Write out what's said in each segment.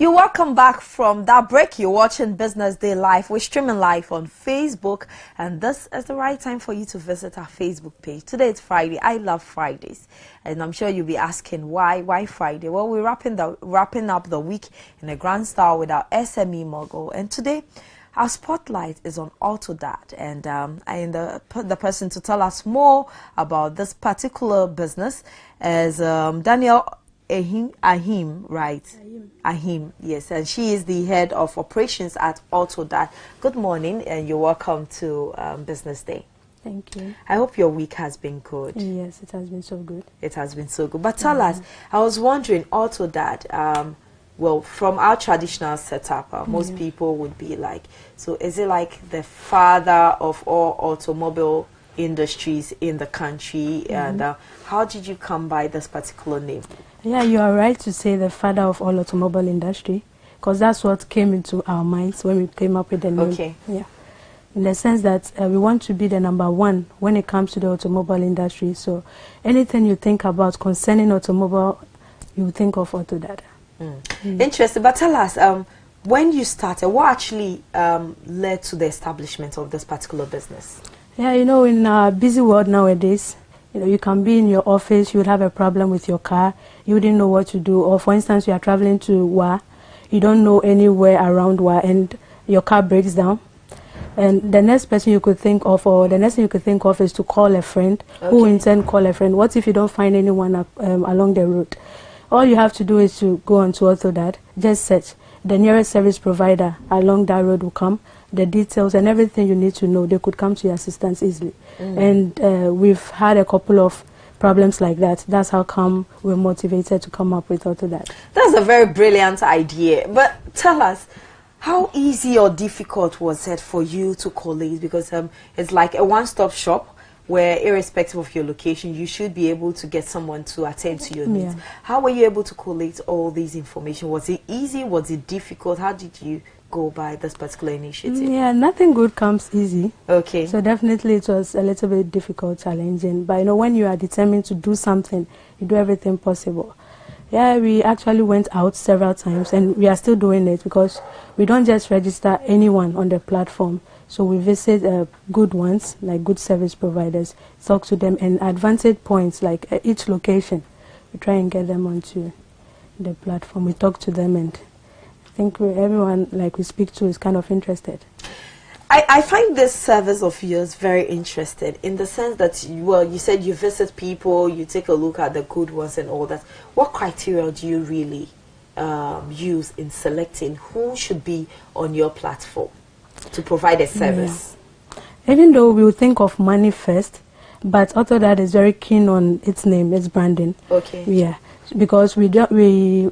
You're welcome back from that break. You're watching Business Day Live. We're streaming live on Facebook, and this is the right time for you to visit our Facebook page. Today it's Friday. I love Fridays, and I'm sure you'll be asking why Friday. Well, we're wrapping up the week in a grand style with our SME Mogul, and today our spotlight is on AutoDad, and the person to tell us more about this particular business is Daniel Ahim, right? Ahim, yes, and she is the head of operations at AutoDad. Good morning, and you're welcome to Business Day. Thank you. I hope your week has been good. Yes, it has been so good. It has been so good. But tell us, I was wondering, AutoDad, well, from our traditional setup, most people would be like, so is it like the father of all automobile industries in the country? And how did you come by this particular name? Yeah, you are right to say the father of all automobile industry, because that's what came into our minds when we came up with the name. Okay. Yeah. In the sense that we want to be the #1 when it comes to the automobile industry. So anything you think about concerning automobile, you think of AutoDad. Interesting. But tell us, when you started, what actually led to the establishment of this particular business? Yeah, you know, in our busy world nowadays, you know, you can be in your office, you would have a problem with your car, you wouldn't know what to do. Or for instance, you are traveling to Wa, you don't know anywhere around Wa, and your car breaks down. And the next person you could think of, or the next thing you could think of, is to call a friend, who in turn call a friend. What if you don't find anyone along the route? All you have to do is to go on to AutoDad, just search. The nearest service provider along that road will come. The details and everything you need to know, they could come to your assistance easily. And we've had a couple of problems like that. That's how come we're motivated to come up with AutoDad. That's a very brilliant idea. But tell us, how easy or difficult was it for you to collate? Because it's like a one-stop shop where, irrespective of your location, you should be able to get someone to attend to your needs. How were you able to collate all these information? Was it easy? Was it difficult? How did you go by this particular initiative? Yeah, nothing good comes easy. Okay. So definitely it was a little bit difficult, challenging. But you know, when you are determined to do something, you do everything possible. Yeah, we actually went out several times, and we are still doing it, because we don't just register anyone on the platform. So we visit good ones, like good service providers, talk to them, and advantage points, like each location. We try and get them onto the platform. We talk to them, and I think everyone like we speak to is kind of interested. I find this service of yours very interesting, in the sense that, well, you said you visit people, you take a look at the good ones and all that. What criteria do you really use in selecting who should be on your platform to provide a service? Yeah. Even though we will think of money first, but AutoDad is very keen on its name, its branding. Okay. Yeah, because we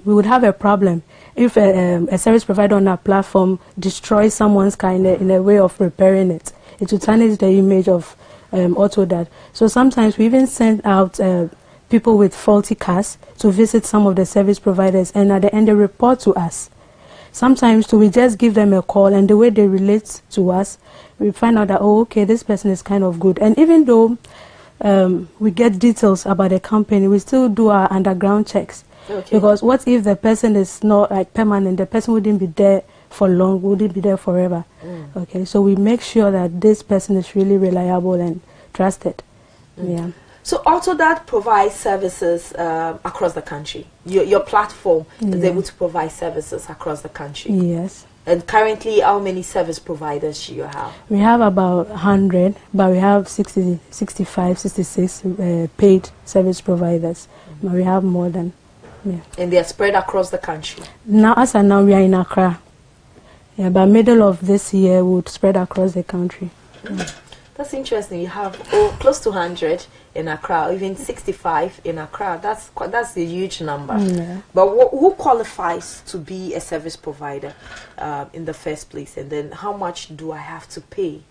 would have a problem if a service provider on our platform destroys someone's car in a way of repairing it. It will tarnish the image of AutoDad. So sometimes we even send out people with faulty cars to visit some of the service providers, and at the end they report to us. Sometimes we just give them a call, and the way they relate to us, we find out that, oh, okay, this person is kind of good. And even though we get details about the company, we still do our underground checks. Okay. Because what if the person is not like permanent? The person wouldn't be there for long, wouldn't be there forever. Okay, so we make sure that this person is really reliable and trusted. Yeah. So AutoDad provides services across the country. Your platform is able to provide services across the country. Yes. And currently, how many service providers do you have? We have about 100, but we have 60, 65, 66 paid service providers. But we have more than. Yeah. And they are spread across the country? Now, as of now, we are in Accra. Yeah, by middle of this year, we would spread across the country. That's interesting. You have close to 100 in Accra, even 65 in Accra. That's a huge number. Yeah. But who qualifies to be a service provider in the first place? And then how much do I have to pay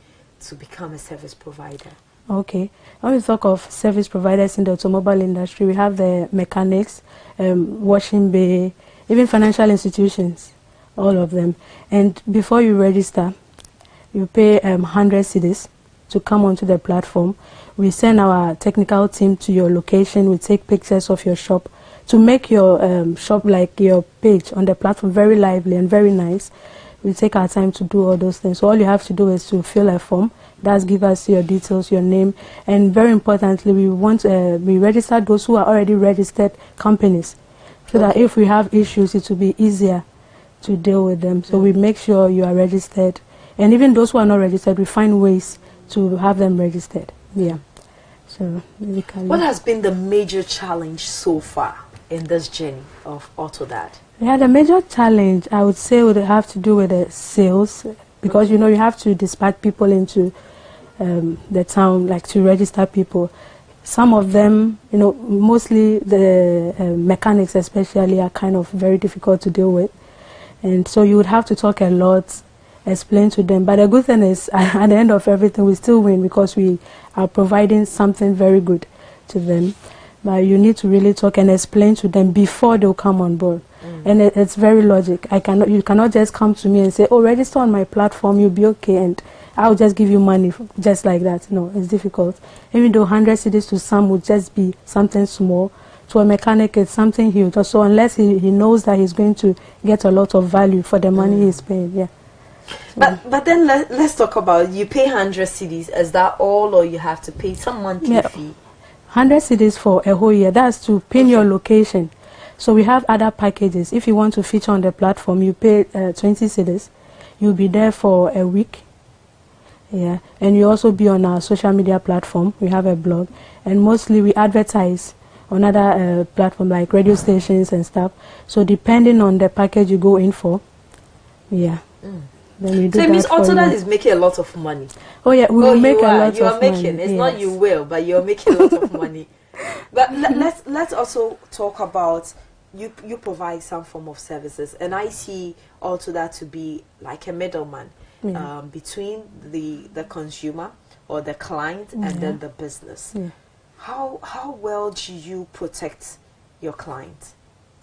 to become a service provider? Okay. When we talk of service providers in the automobile industry, we have the mechanics, washing bay, even financial institutions, all of them. And before you register, you pay 100 cedis to come onto the platform. We send our technical team to your location. We take pictures of your shop to make your shop, like your page on the platform, very lively and very nice, we take our time to do all those things. So all you have to do is to fill a form. That's give us your details, your name, and very importantly, we want we register those who are already registered companies, so that if we have issues, it will be easier to deal with them. So we make sure you are registered, and even those who are not registered, we find ways to have them registered. Yeah. So what has been the major challenge so far in this journey of AutoDad? Yeah, the major challenge I would say would have to do with the sales, because you know you have to dispatch people into the town, like to register people. Some of them, you know, mostly the mechanics especially, are kind of very difficult to deal with, and so you would have to talk a lot, explain to them. But the good thing is, at the end of everything, we still win, because we are providing something very good to them. But you need to really talk and explain to them before they'll come on board. And it's very logic. You cannot just come to me and say, oh, register on my platform, you'll be okay, and I'll just give you money just like that. No, it's difficult. Even though 100 cedis to some would just be something small, to a mechanic it's something huge. So unless he knows that he's going to get a lot of value for the money he's paying, yeah. So but then let's talk about, you pay 100 cedis. Is that all, or you have to pay some monthly fee? 100 cedis for a whole year. That's to pin your location. So we have other packages. If you want to feature on the platform, you pay 20 cedis. You'll be there for a week. Yeah, and you also be on our social media platform. We have a blog, and mostly we advertise on other platforms like radio stations and stuff. So depending on the package you go in for, yeah. Then we do. So it means AutoDad is making a lot of money. Oh yeah, we will make a lot of money. You are making. It's not you will, but you are making a lot of money. But let's also talk about, you provide some form of services, and I see AutoDad to be like a middleman between the consumer or the client and then the business. How well do you protect your client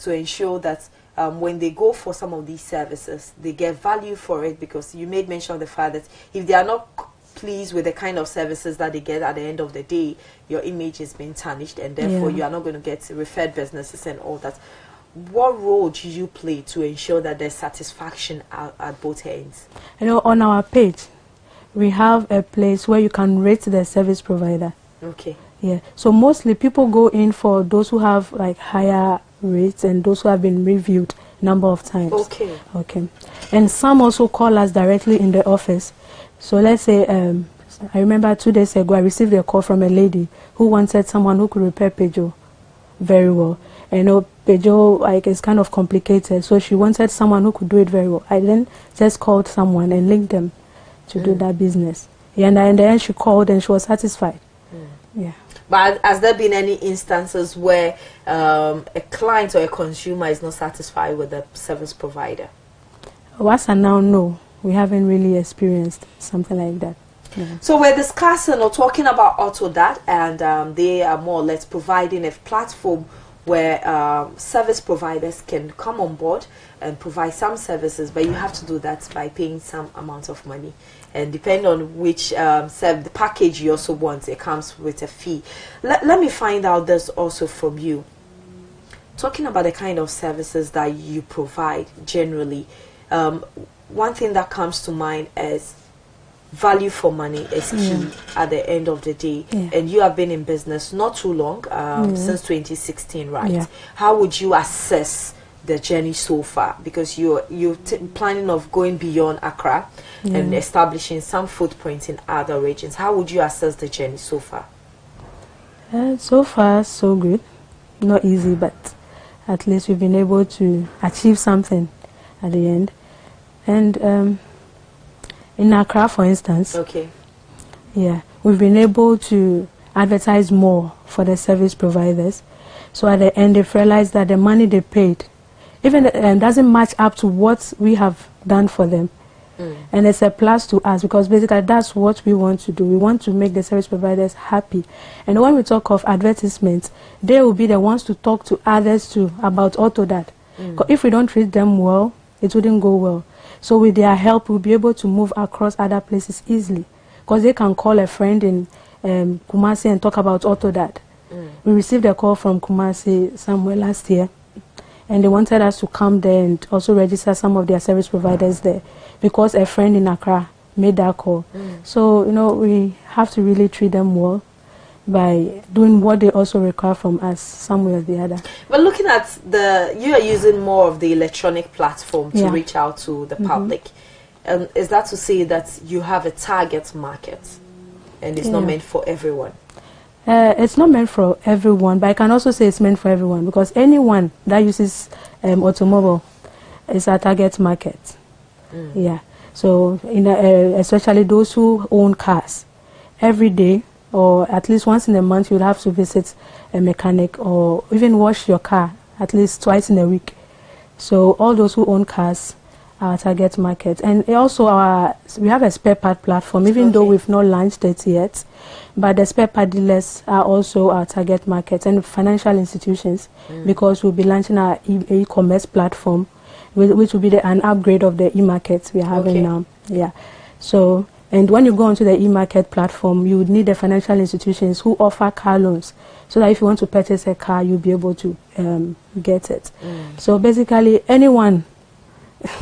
to ensure that when they go for some of these services, they get value for it? Because you made mention of the fact that if they are not pleased with the kind of services that they get, at the end of the day, your image is being tarnished, and therefore you are not going to get referred businesses and all that. What role do you play to ensure that there's satisfaction at both ends? You know, on our page, we have a place where you can rate the service provider. Okay. Yeah. So mostly people go in for those who have like higher rates and those who have been reviewed number of times. Okay. Okay. And some also call us directly in the office. So let's say, I remember 2 days ago I received a call from a lady who wanted someone who could repair Peugeot very well. And you know, Peugeot, like, is kind of complicated, so she wanted someone who could do it very well. I then just called someone and linked them to do that business. Yeah, and in the end she called and she was satisfied. Yeah. But has there been any instances where a client or a consumer is not satisfied with the service provider? As of now, no. We haven't really experienced something like that. No. So we're discussing or talking about AutoDad, and they are more or less providing a platform where service providers can come on board and provide some services, but you have to do that by paying some amount of money. And depending on which the package you also want, it comes with a fee. Let me find out this also from you. Talking about the kind of services that you provide generally, one thing that comes to mind is value for money is key at the end of the day. And you have been in business not too long, since 2016, right? How would you assess the journey so far? Because you're planning of going beyond Accra and establishing some footprints in other regions. How would you assess the journey so far? So far, so good. Not easy, but at least we've been able to achieve something at the end. And in Accra, for instance, we've been able to advertise more for the service providers. So at the end, they've realized that the money they paid even doesn't match up to what we have done for them. And it's a plus to us, because basically that's what we want to do. We want to make the service providers happy. And when we talk of advertisements, they will be the ones to talk to others too about AutoDad. If we don't treat them well, it wouldn't go well. So with their help, we'll be able to move across other places easily, because they can call a friend in Kumasi and talk about AutoDad. we received a call from Kumasi somewhere last year, and they wanted us to come there and also register some of their service providers there, because a friend in Accra made that call. So, you know, we have to really treat them well by doing what they also require from us, some way or the other. But looking at you are using more of the electronic platform to reach out to the public. Is that to say that you have a target market and it's not meant for everyone? It's not meant for everyone, but I can also say it's meant for everyone, because anyone that uses automobile is a target market. Yeah. So, especially those who own cars, every day or at least once in a month, you'll have to visit a mechanic or even wash your car at least twice in a week. So all those who own cars are our target market. And also we have a spare part platform, even though we've not launched it yet. But the spare part dealers are also our target market, and financial institutions, because we'll be launching our e-commerce platform, which will be an upgrade of the e-market we're having now. Yeah. So, and when you go onto the e-market platform, you would need the financial institutions who offer car loans, so that if you want to purchase a car, you'll be able to get it. So basically, anyone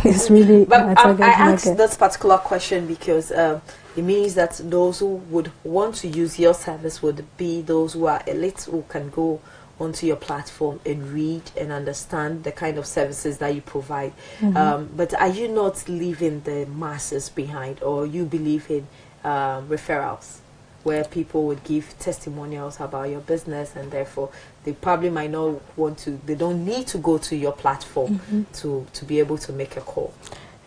is really a target market. I asked this particular question because it means that those who would want to use your service would be those who are elite, who can go onto your platform and read and understand the kind of services that you provide. But are you not leaving the masses behind, or you believe in referrals, where people would give testimonials about your business, and therefore they probably might not want to, they don't need to go to your platform to be able to make a call?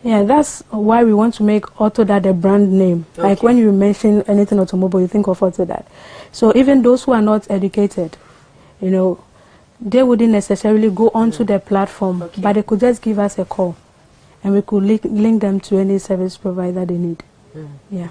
Yeah, that's why we want to make Autodad a brand name. Like when you mention anything automobile, you think of Autodad. So even those who are not educated, you know, they wouldn't necessarily go onto the platform, but they could just give us a call, and we could link them to any service provider they need. Yeah.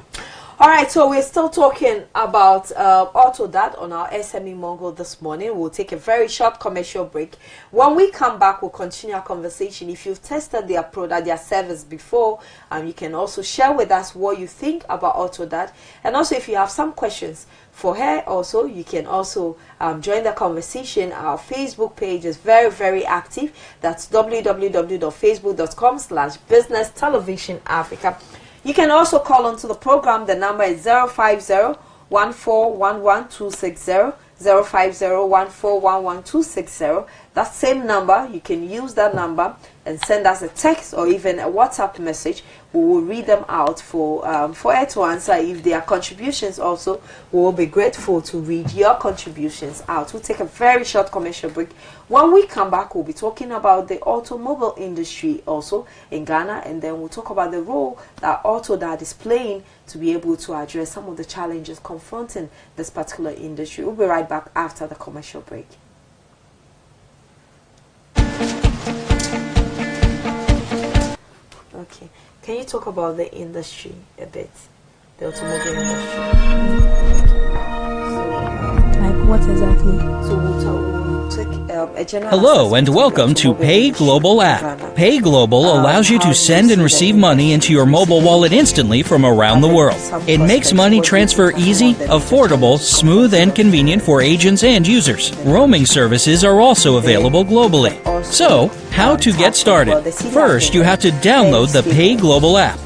All right, so we're still talking about Autodad on our SME Mogul this morning. We'll take a very short commercial break. When we come back, we'll continue our conversation. If you've tested their product, their service before, you can also share with us what you think about Autodad. And also, if you have some questions for her, also, you can also join the conversation. Our Facebook page is very, very active. That's www.facebook.com/Business Television Africa. You can also call onto the program. The number is 050-1411-260, 050-1411-260. That same number, you can use that number and send us a text or even a WhatsApp message. We will read them out for her to answer. If there are contributions also, we will be grateful to read your contributions out. We'll take a very short commercial break. When we come back, we'll be talking about the automobile industry also in Ghana, and then we'll talk about the role that Autodad is playing to be able to address some of the challenges confronting this particular industry. We'll be right back after the commercial break. Okay, can you talk about the industry a bit, the automobile industry? Like what exactly? So we'll take a general. Hello and welcome to Pay Global app. Pay Global allows you to send and receive money into your mobile wallet instantly from around the world. It makes money transfer easy, affordable, smooth, and convenient for agents and users. Roaming services are also available globally. So, how to get started? First, you have to download the Pay Global app.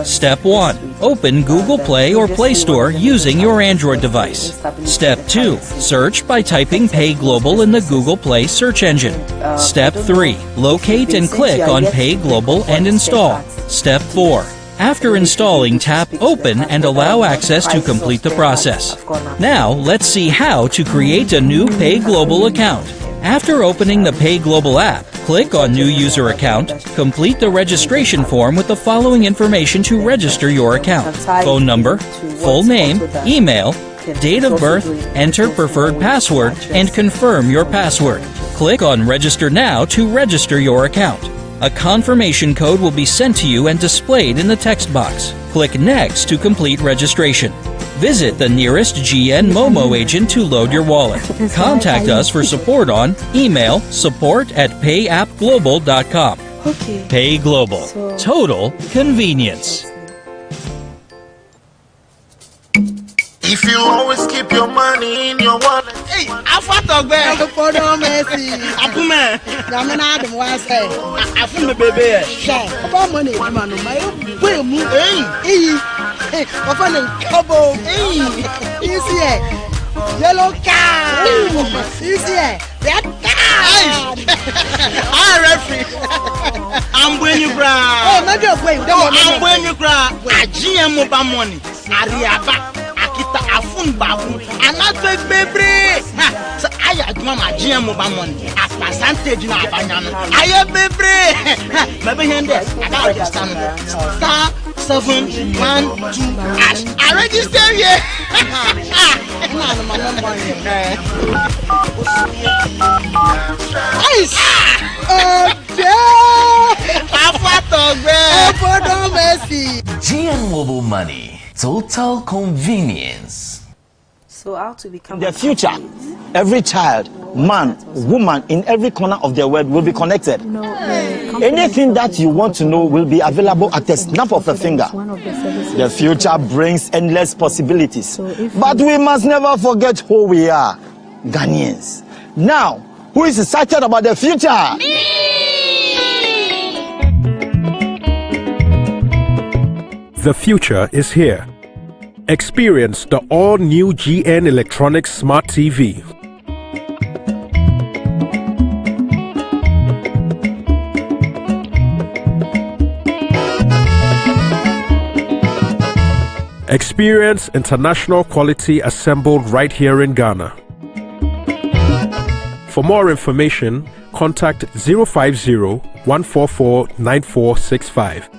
Step 1. Open Google Play or Play Store using your Android device. Step 2. Search by typing Pay Global in the Google Play search engine. Step 3. Locate and click on Pay Global and install. Step 4. After installing, tap Open and allow access to complete the process. Now, let's see how to create a new Pay Global account. After opening the Pay Global app, click on New User Account, complete the registration form with the following information to register your account: phone number, full name, email, date of birth, enter preferred password, and confirm your password. Click on Register Now to register your account. A confirmation code will be sent to you and displayed in the text box. Click Next to complete registration. Visit the nearest GN Momo agent to load your wallet. Contact us for support on email support@payappglobal.com. Pay Global. Total convenience. If you always keep your money in your wallet. Hey, I fought a bear. I'm Messi. I'm man. I'm an Adam. Why say? I feel the baby. Share. About money. I'm on my own. Hey, I'm on a couple. Hey, you see it? Yellow card. You see it? Red card. I referee. I'm when you cry. Oh, not your way. I'm when you cry. I GM mobile money. Ariaba. Akita afun babu. Another baby. So I had mama GM mobile money. A percentage na abanyano. I have baby. Maybe here I got register. Star 712 hash. I register here. GM Mobile Money, total convenience. So how to become the future? Every child, man, woman in every corner of the world will be connected. Anything that you want to know will be available at the snap of a finger. The future brings endless possibilities. But we must never forget who we are, Ghanaians. Now, who is excited about the future? The future is here. Experience the all-new GN Electronics Smart TV. Experience international quality assembled right here in Ghana. For more information, contact 050-144-9465.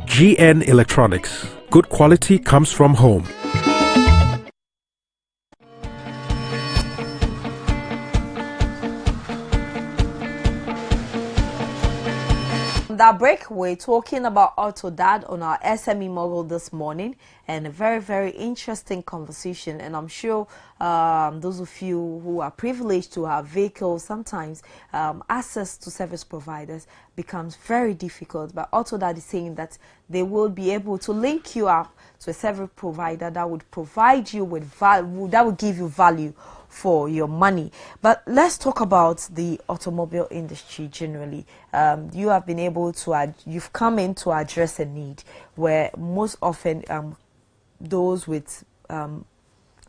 GN Electronics. Good quality comes from home. That break, we're talking about AutoDad on our SME Mogul this morning, and a very, very interesting conversation. And I'm sure those of you who are privileged to have vehicles, sometimes access to service providers becomes very difficult. But AutoDad is saying that they will be able to link you up to a service provider that would provide you with value, that would give you value for your money. But let's talk about the automobile industry generally. You have been able to, you've come in to address a need where most often those with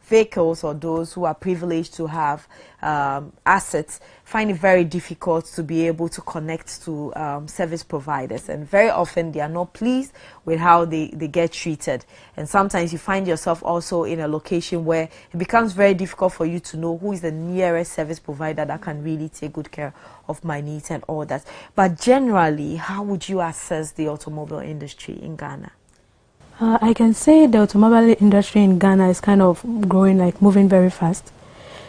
vehicles or those who are privileged to have assets find it very difficult to be able to connect to service providers, and very often they are not pleased with how they get treated. And sometimes you find yourself also in a location where it becomes very difficult for you to know who is the nearest service provider that can really take good care of my needs and all that. But generally, how would you assess the automobile industry in Ghana? I can say the automobile industry in Ghana is kind of growing, like moving very fast,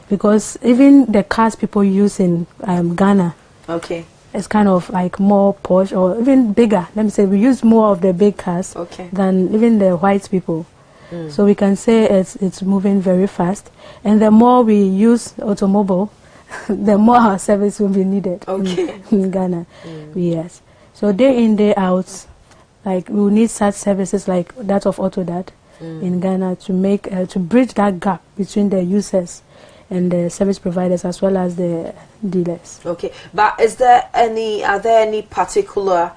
because even the cars people use in Ghana, okay, is kind of like more posh or even bigger. Let me say we use more of the big cars, okay, than even the white people. So we can say it's moving very fast, and the more we use automobile, the more our service will be needed, okay, in Ghana. Yes. So day in, day out, like we will need such services like that of AutoDad in Ghana to make to bridge that gap between the users and the service providers as well as the dealers. Okay, but are there any particular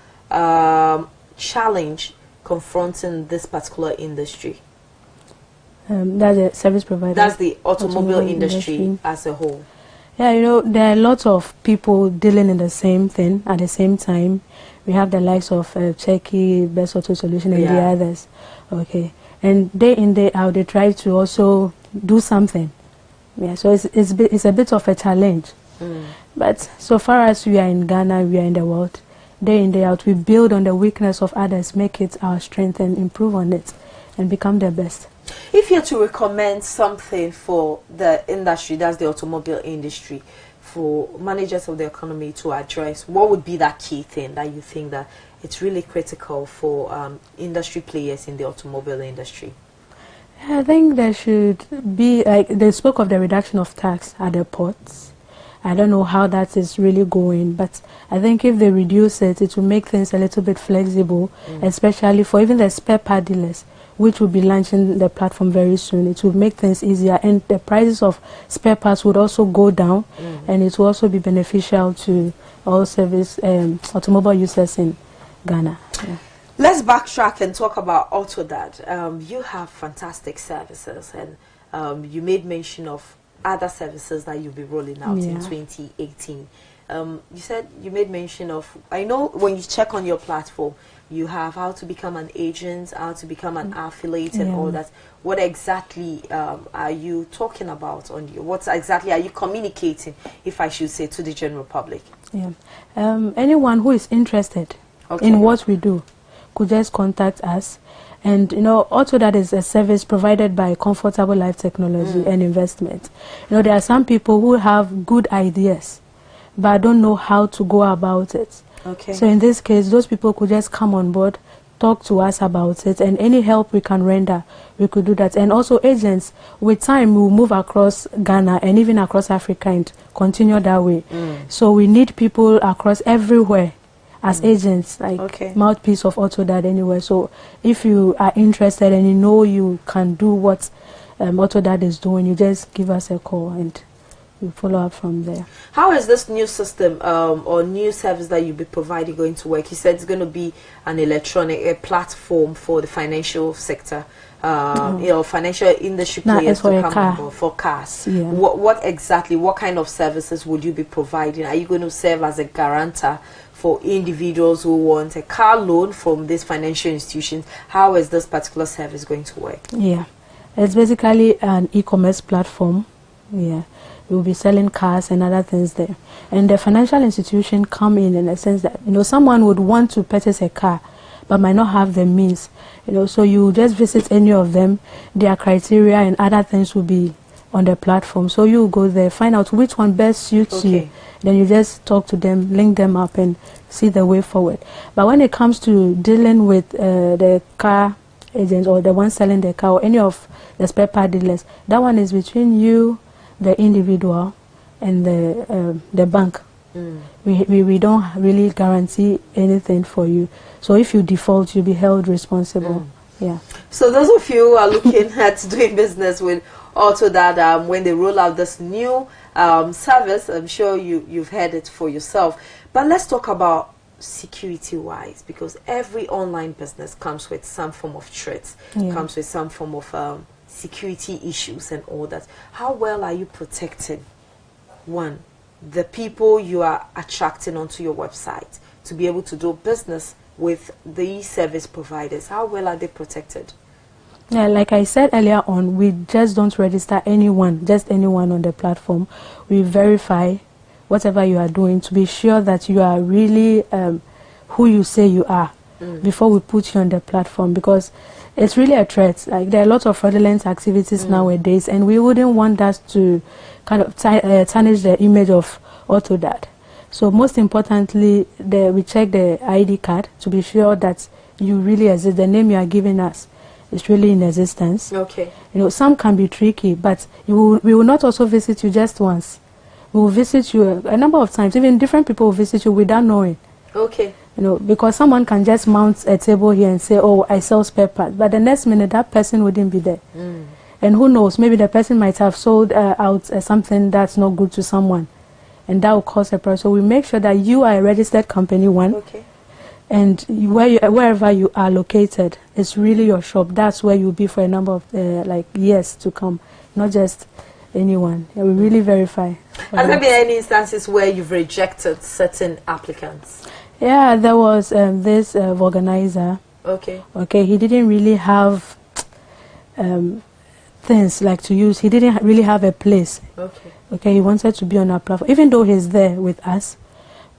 challenge confronting this particular industry? That's the service provider. That's the automobile industry as a whole. Yeah, you know, there are lots of people dealing in the same thing at the same time. We have the likes of Checky, Best Auto Solution, and the others. Okay, and day in, day out, they try to also do something. Yeah, so it's a bit of a challenge. But so far as we are in Ghana, we are in the world. Day in, day out, we build on the weakness of others, make it our strength, and improve on it, and become the best. If you're to recommend something for the industry, that's the automobile industry, for managers of the economy to address, what would be that key thing that you think that it's really critical for industry players in the automobile industry? I think there should be, like they spoke of the reduction of tax at the ports. I don't know how that is really going, but I think if they reduce it, it will make things a little bit flexible, especially for even the spare part dealers, which will be launching the platform very soon. It will make things easier, and the prices of spare parts would also go down, and it will also be beneficial to all service automobile users in Ghana. Yeah. Let's backtrack and talk about AutoDad. You have fantastic services, and you made mention of other services that you'll be rolling out in 2018. You said you made mention of, I know when you check on your platform, you have how to become an agent, how to become an affiliate and all that. What exactly are you talking about on you? What exactly are you communicating, if I should say, to the general public? Yeah. Anyone who is interested in what we do could just contact us. And, you know, AutoDad is a service provided by Comfortable Life Technology and Investment. You know, there are some people who have good ideas, but don't know how to go about it. So in this case, those people could just come on board, talk to us about it, and any help we can render, we could do that. And also agents, with time, we will move across Ghana and even across Africa and continue that way. So we need people across everywhere as agents, like mouthpiece of AutoDad anywhere. So if you are interested and you know you can do what AutoDad is doing, you just give us a call and we follow up from there. How is this new system or new service that you'll be providing going to work? You said it's going to be an electronic platform for the financial sector. You know, financial industry players to come on for cars. What exactly, what kind of services would you be providing? Are you going to serve as a guarantor for individuals who want a car loan from these financial institutions? How is this particular service going to work? Yeah, it's basically an e-commerce platform. Yeah, we'll be selling cars and other things there. And the financial institution come in a sense that, you know, someone would want to purchase a car but might not have the means. You know, so you just visit any of them, their criteria and other things will be on the platform. So you go there, find out which one best suits you. Then you just talk to them, link them up and see the way forward. But when it comes to dealing with the car agents or the one selling the car or any of the spare part dealers, that one is between you, the individual, and the bank. We don't really guarantee anything for you. So if you default, you'll be held responsible. Yeah. So those of you who are looking at doing business with AutoDad, when they roll out this new service, I'm sure you've heard it for yourself. But let's talk about security-wise, because every online business comes with some form of threats, comes with some form of security issues and all that. How well are you protecting, one, the people you are attracting onto your website to be able to do business with these service providers? How well are they protected? Yeah, like I said earlier on, we just don't register anyone, just anyone on the platform. We verify whatever you are doing to be sure that you are really who you say you are before we put you on the platform, because it's really a threat. Like, there are lots of fraudulent activities nowadays, and we wouldn't want that to kind of tarnish the image of AutoDad. So most importantly, we check the ID card to be sure that you really exist. The name you are giving us is really in existence. You know, some can be tricky, but we will not also visit you just once. We will visit you a number of times. Even different people will visit you without knowing. You know, because someone can just mount a table here and say, oh, I sell spare parts. But the next minute, that person wouldn't be there. And who knows, maybe the person might have sold out something that's not good to someone. And that will cause a problem. So we make sure that you are a registered company, one. And wherever you are located, it's really your shop. That's where you'll be for a number of years to come, not just anyone. We really verify. Has there been any instances where you've rejected certain applicants? Yeah, there was this organizer. He didn't really have things like to use. He didn't really have a place. He wanted to be on our platform, even though he's there with us.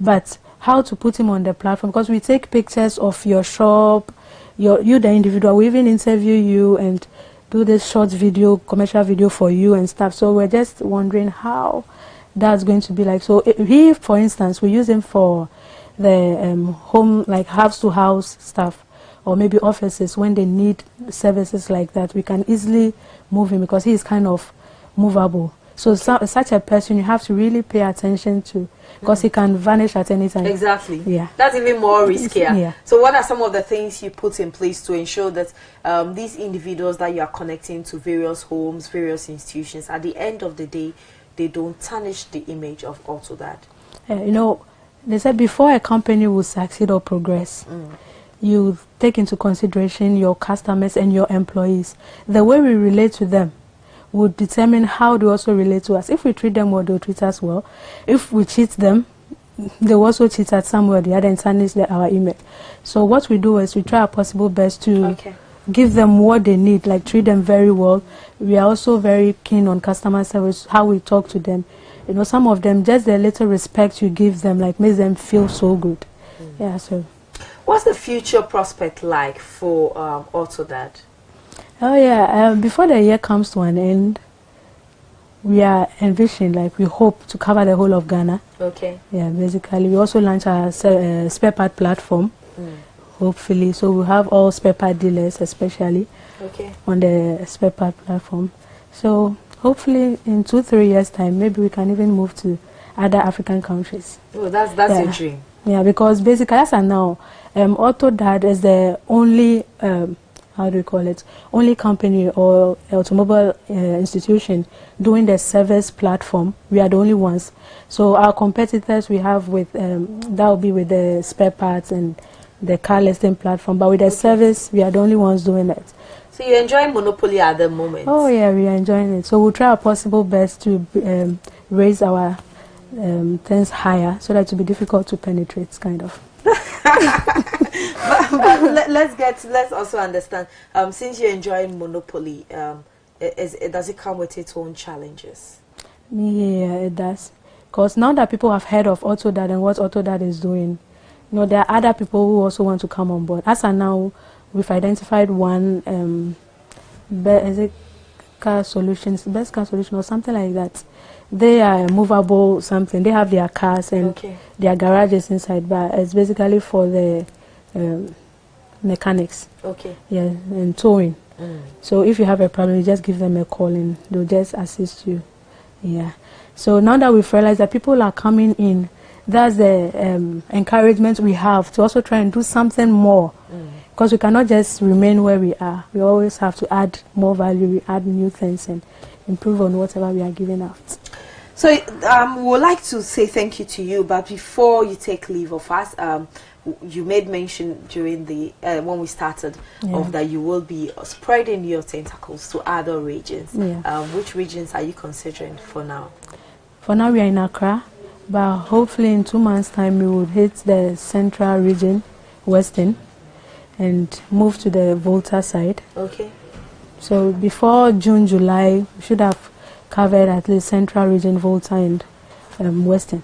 But how to put him on the platform, because we take pictures of your shop, you the individual. We even interview you and do this short video, commercial video for you and stuff. So we're just wondering how that's going to be like. So he, for instance, we use him for the home, like house-to-house stuff, or maybe offices when they need services like that. We can easily move him because he is kind of movable. So, such a person you have to really pay attention to, because he can vanish at any time. Exactly. Yeah. That's even more riskier. Yeah. So what are some of the things you put in place to ensure that these individuals that you are connecting to various homes, various institutions, at the end of the day, they don't tarnish the image of AutoDad? You know, they said before a company will succeed or progress, you take into consideration your customers and your employees. The way we relate to them would determine how they also relate to us. If we treat them well, they'll treat us well. If we cheat them, they will also cheat at somewhere or the other and tarnish our image. So what we do is we try our possible best to give them what they need, like treat them very well. We are also very keen on customer service, how we talk to them. You know, some of them, just the little respect you give them, like, makes them feel so good. Yeah, so. What's the future prospect like for AutoDad? Oh yeah, before the year comes to an end, we are envisioning, like, we hope to cover the whole of Ghana. Okay. Yeah, basically. We also launch our spare part platform, hopefully. So we'll have all spare part dealers, especially, on the spare part platform. So hopefully in 2-3 years' time, maybe we can even move to other African countries. Oh, that's your dream. Yeah, because basically, as of now, AutoDad is the only, how do you call it, only company or automobile institution doing the service platform. We are the only ones. So our competitors we have with, that will be with the spare parts and the car listing platform. But with the service, we are the only ones doing it. So you enjoy monopoly at the moment? Oh yeah, we are enjoying it. So we'll try our possible best to raise our things higher, so that it will be difficult to penetrate, kind of. but let's also understand. Since you're enjoying monopoly, does it come with its own challenges? Yeah, it does. Because now that people have heard of AutoDad and what AutoDad is doing, you know, there are other people who also want to come on board. As of now, we've identified one, best car solution or something like that. They are movable something. They have their cars and their garages inside, but it's basically for the mechanics. Yeah, and towing. So if you have a problem, you just give them a call and they'll just assist you. Yeah. So now that we've realized that people are coming in, that's the encouragement we have to also try and do something more. Because we cannot just remain where we are. We always have to add more value, we add new things and improve on whatever we are giving out. So we would like to say thank you to you, but before you take leave of us, you made mention during the when we started of that you will be spreading your tentacles to other regions. Which regions are you considering for now? For now we are in Accra, but hopefully in 2 months' time we will hit the central region, Western, and move to the Volta side. So before June, July, we should have covered at least central region, Volta, and Western.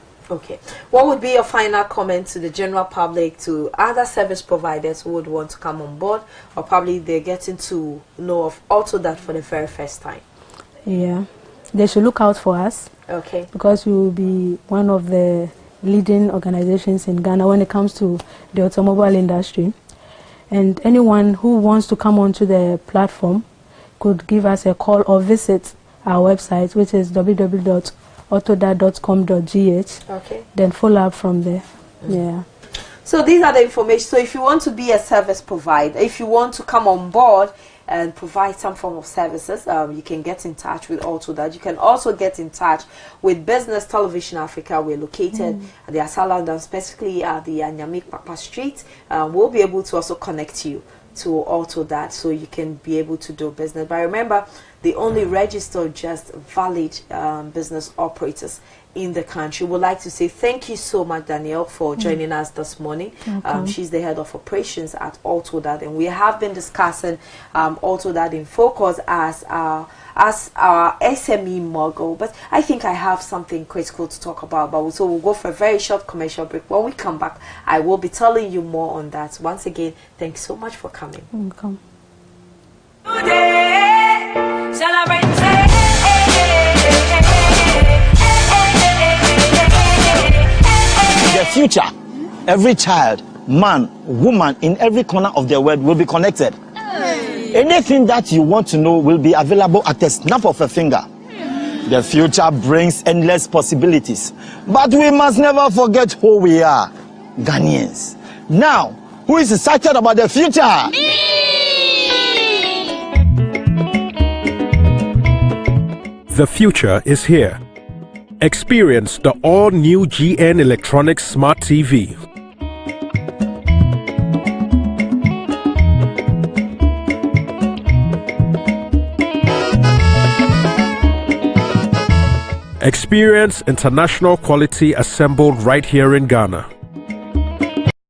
What would be your final comment to the general public, to other service providers who would want to come on board, or probably they're getting to know of AutoDad for the very first time? Yeah, they should look out for us. Because we will be one of the leading organizations in Ghana when it comes to the automobile industry. And anyone who wants to come onto the platform could give us a call or visit our website, which is www.autodad.com.gh. Then follow up from there. Yeah. So these are the information. So if you want to be a service provider, if you want to come on board and provide some form of services, you can get in touch with AutoDad. You can also get in touch with Business Television Africa. We're located at the Asala, specifically at the Anyamik Papa Street. We'll be able to also connect you to AutoDad so you can be able to do business. But remember, they only register just valid business operators in the country. Would like to say thank you so much, Danielle, for joining us this morning. She's the head of operations at AutoDad, and we have been discussing AutoDad in focus as our SME Mogul. But I think I have something critical to talk about. So we'll go for a very short commercial break. When we come back, I will be telling you more on that. Once again, thanks so much for coming. Welcome. The future, every child, man, woman in every corner of the world will be connected. Anything that you want to know will be available at the snap of a finger. The future brings endless possibilities. But we must never forget who we are, Ghanaians. Now, who is excited about the future? The future is here. Experience the all-new GN Electronics Smart TV. Experience international quality assembled right here in Ghana.